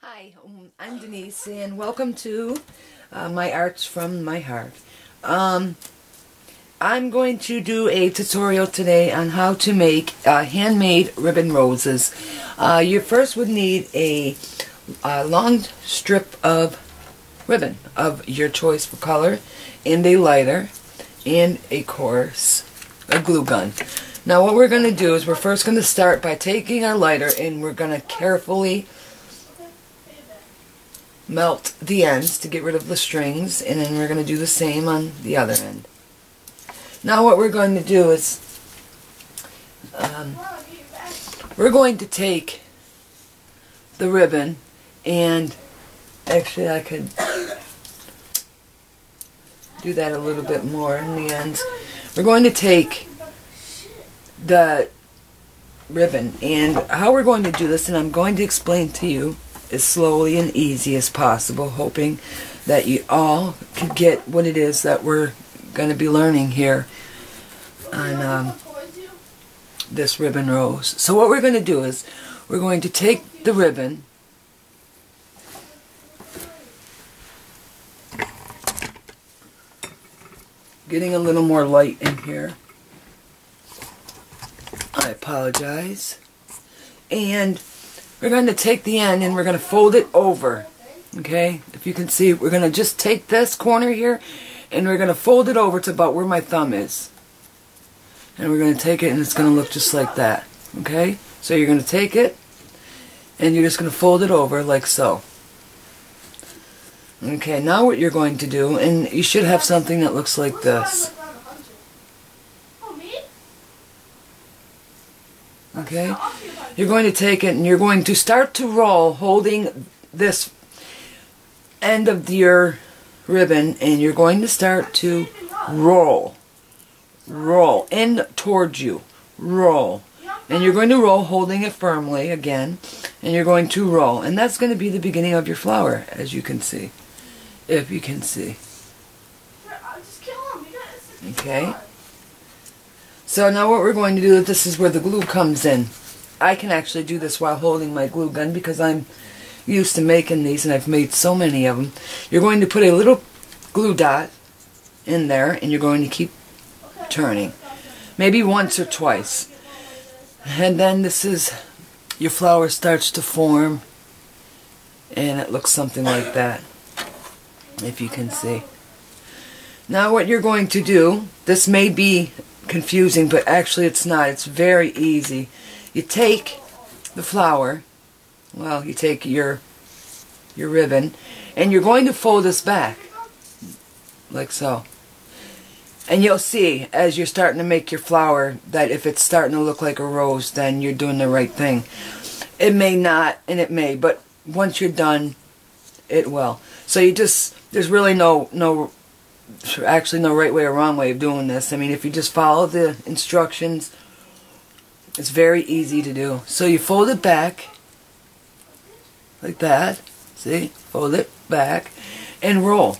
Hi, I'm Denise and welcome to my Arts from my Heart. I'm going to do a tutorial today on how to make handmade ribbon roses. You first would need a long strip of ribbon of your choice for color and a lighter and of course a glue gun. Now what we're going to do is we're first going to start by taking our lighter and we're going to carefully melt the ends to get rid of the strings, and then we're going to do the same on the other end. Now what we're going to do is we're going to take the ribbon, and actually I could do that a little bit more in the ends. We're going to take the ribbon, and how we're going to do this, and I'm going to explain to you as slowly and easy as possible, hoping that you all can get what it is that we're going to be learning here on this ribbon rose. So what we're going to do is we're going to take the ribbon, getting a little more light in here, I apologize, and we're going to take the end and we're going to fold it over. Okay, if you can see, we're going to just take this corner here and we're going to fold it over to about where my thumb is. And we're going to take it and it's going to look just like that. Okay, so you're going to take it and you're just going to fold it over like so. Okay, now what you're going to do, and you should have something that looks like this. Okay, you're going to take it and you're going to start to roll holding this end of your ribbon, and you're going to start to roll in towards you, roll, and you're going to roll holding it firmly again, and you're going to roll, and that's going to be the beginning of your flower, as you can see, if you can see. Okay, so now what we're going to do, this is where the glue comes in. I can actually do this while holding my glue gun because I'm used to making these and I've made so many of them. You're going to put a little glue dot in there and you're going to keep turning. Maybe once or twice. And then this is, your flower starts to form and it looks something like that, if you can see. Now what you're going to do, this may be confusing, but actually it's not. It's very easy. You take the flower, well, you take your ribbon, and you're going to fold this back, like so. And you'll see, as you're starting to make your flower, that if it's starting to look like a rose, then you're doing the right thing. It may not, and it may, but once you're done, it will. So you just, there's really actually no right way or wrong way of doing this. I mean, if you just follow the instructions, it's very easy to do. So you fold it back like that, see, fold it back and roll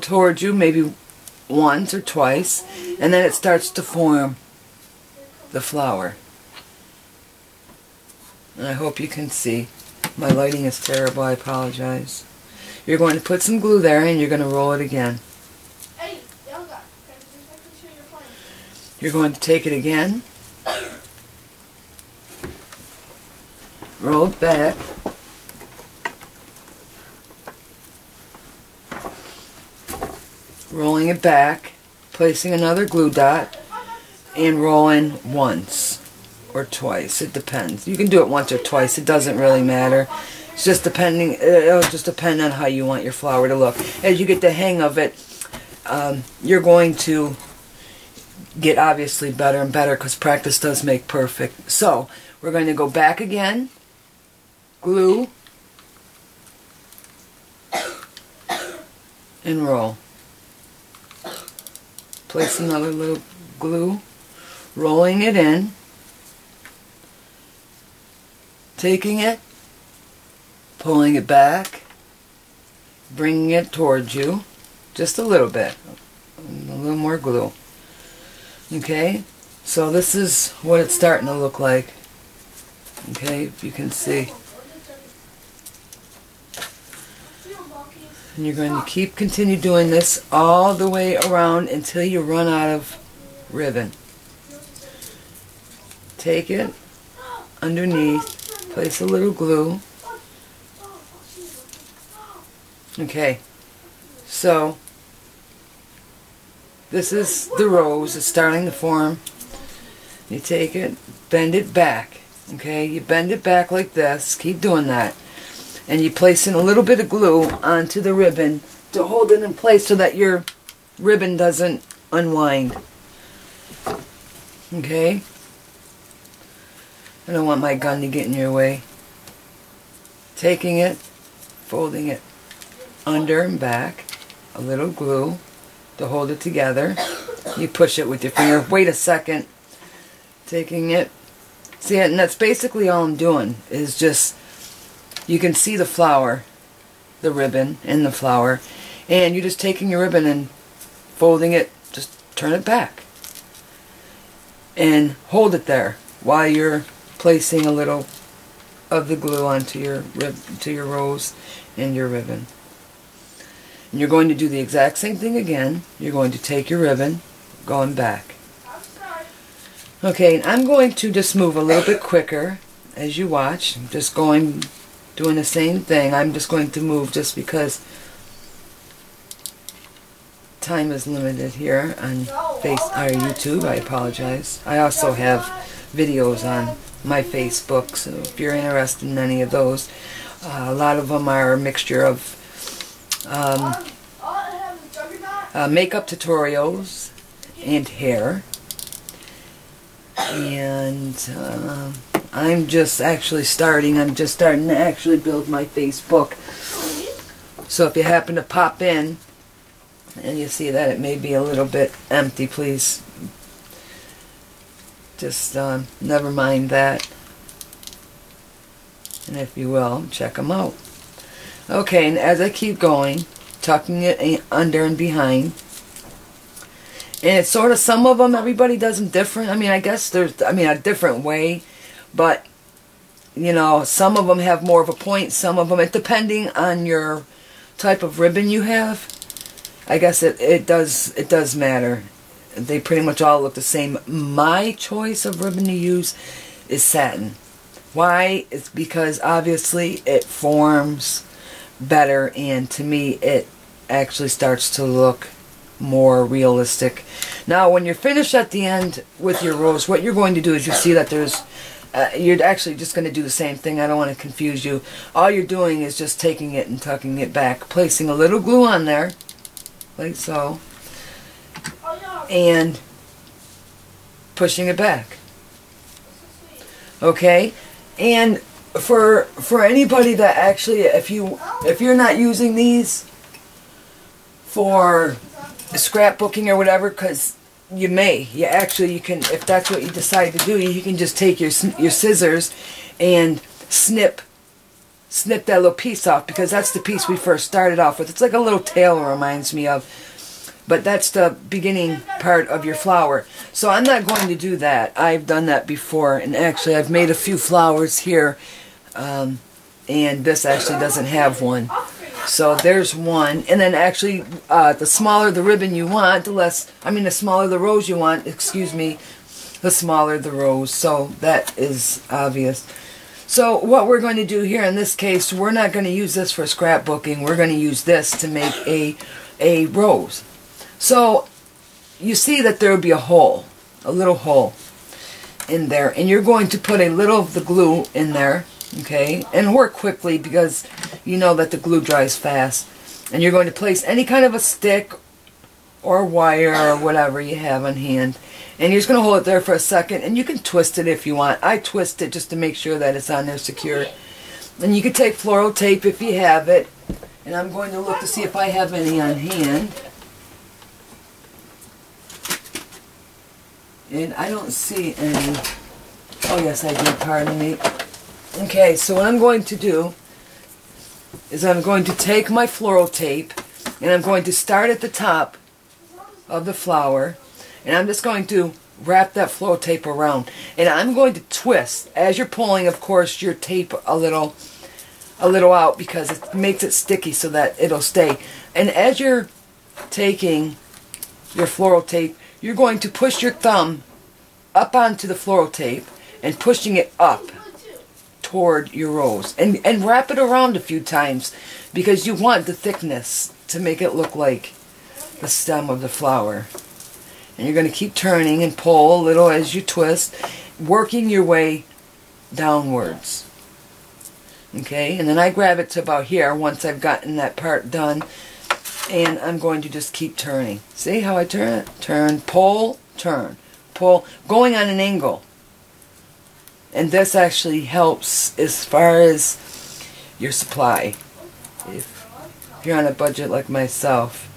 towards you, maybe once or twice, and then it starts to form the flower. And I hope you can see. My lighting is terrible, I apologize. You're going to put some glue there and you're going to roll it again. You're going to take it again, roll it back, rolling it back, placing another glue dot, and rolling once or twice. It depends. You can do it once or twice. It doesn't really matter. It's just depending. It'll just depend on how you want your flower to look. As you get the hang of it, you're going to get obviously better and better because practice does make perfect. So we're going to go back again, glue, and roll. Place another little glue, rolling it in, taking it, pulling it back, bringing it towards you, just a little bit, a little more glue. Okay, so this is what it's starting to look like. Okay, if you can see. And you're going to continue doing this all the way around until you run out of ribbon. Take it underneath, place a little glue. Okay, so this is the rose. It's starting to form. You take it, bend it back. Okay, you bend it back like this. Keep doing that. And you place in a little bit of glue onto the ribbon to hold it in place so that your ribbon doesn't unwind. Okay? I don't want my gun to get in your way. Taking it, folding it under and back, a little glue to hold it together. You push it with your finger. Wait a second. Taking it. See, and that's basically all I'm doing, is just, you can see the flower, the ribbon and the flower, and you're just taking your ribbon and folding it, just turn it back and hold it there while you're placing a little of the glue onto your rose and your ribbon. And you're going to do the exact same thing again. You're going to take your ribbon, going back. Okay, and I'm going to just move a little bit quicker as you watch. I'm just doing the same thing. I'm just going to move just because time is limited here on YouTube. I apologize. I also have videos on my Facebook, so if you're interested in any of those, a lot of them are a mixture of makeup tutorials and hair. And I'm just starting to actually build my Facebook. So if you happen to pop in and you see that it may be a little bit empty, please just never mind that. And if you will, check them out. Okay, and as I keep going, tucking it under and behind. And it's sort of, some of them, everybody does them different. I mean, I guess there's, a different way. But, you know, some of them have more of a point. Some of them, depending on your type of ribbon you have, I guess it does matter. They pretty much all look the same. My choice of ribbon to use is satin. Why? It's because obviously it forms better, and to me it actually starts to look more realistic. Now when you're finished at the end with your rose, what you're going to do is, you see that there's you're actually just going to do the same thing. I don't want to confuse you. All you're doing is just taking it and tucking it back, placing a little glue on there like so, and pushing it back. Okay? And for anybody that actually, if you're not using these for scrapbooking or whatever, because you can, if that's what you decide to do, you can just take your scissors and snip that little piece off, because that's the piece we first started off with. It's like a little tail, it reminds me of, but that's the beginning part of your flower. So I'm not going to do that. I've done that before, and actually I've made a few flowers here, and this actually doesn't have one. So there's one, and then actually the smaller the ribbon you want, the smaller the rose you want, excuse me, the smaller the rose. So that is obvious. So what we're going to do here in this case, we're not going to use this for scrapbooking. We're going to use this to make a rose. So you see that there will be a hole, a little hole in there, and you're going to put a little of the glue in there, okay, and work quickly because you know that the glue dries fast. And you're going to place any kind of a stick or wire or whatever you have on hand, and you're just going to hold it there for a second, and you can twist it if you want. I twist it just to make sure that it's on there secure. And you can take floral tape if you have it, and I'm going to look to see if I have any on hand. And I don't see any. Oh yes, I do, pardon me. Okay, so what I'm going to do is I'm going to take my floral tape, and I'm going to start at the top of the flower, and I'm just going to wrap that floral tape around. And I'm going to twist. As you're pulling, of course, your tape a little out because it makes it sticky so that it'll stay. And as you're taking your floral tape, you're going to push your thumb up onto the floral tape and pushing it up toward your rose. And wrap it around a few times because you want the thickness to make it look like the stem of the flower. And you're going to keep turning and pull a little as you twist, working your way downwards. Okay, and then I grab it to about here once I've gotten that part done, and I'm going to just keep turning. See how I turn it? Turn, pull, turn, pull, going on an angle. And this actually helps as far as your supply, if you're on a budget like myself.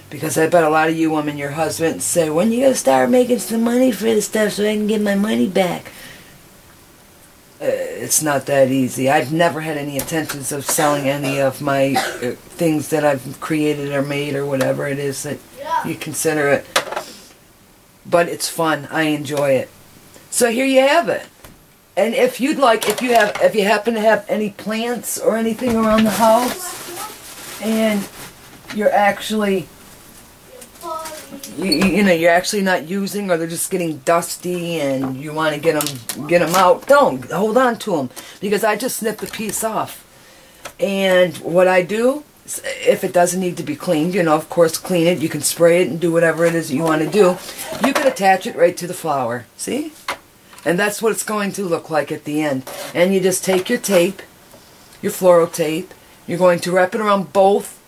Because I bet a lot of you women, your husbands say, when you going to start making some money for this stuff so I can get my money back? It's not that easy. I've never had any intentions of selling any of my things that I've created or made or whatever it is that you consider it. But it's fun. I enjoy it. So here you have it. And if you'd like, if you happen to have any plants or anything around the house, and you're actually, you know, you're actually not using, or they're just getting dusty, and you want to get them out, don't hold on to them, because I just snip the piece off. And what I do, if it doesn't need to be cleaned, you know, of course, clean it. You can spray it and do whatever it is that you want to do. You can attach it right to the flower. See? And that's what it's going to look like at the end. And you just take your tape, your floral tape, you're going to wrap it around both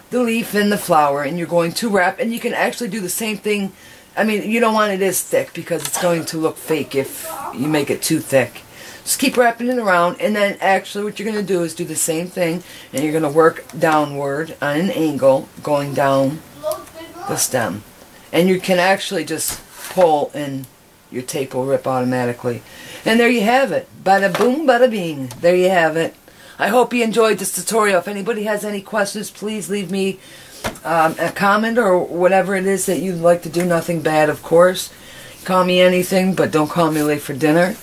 the leaf and the flower, and you're going to wrap, and you can actually do the same thing. I mean, you don't want it as thick because it's going to look fake if you make it too thick. Just keep wrapping it around, and then actually what you're going to do is do the same thing, and you're going to work downward on an angle going down the stem. And you can actually just pull, and your tape will rip automatically. And there you have it. Bada boom, bada bing. There you have it. I hope you enjoyed this tutorial. If anybody has any questions, please leave me a comment or whatever it is that you'd like to do. Nothing bad, of course. Call me anything, but don't call me late for dinner.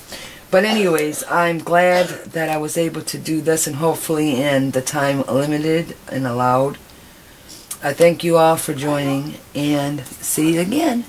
But anyways, I'm glad that I was able to do this, and hopefully in the time limited and allowed. I thank you all for joining, and see you again.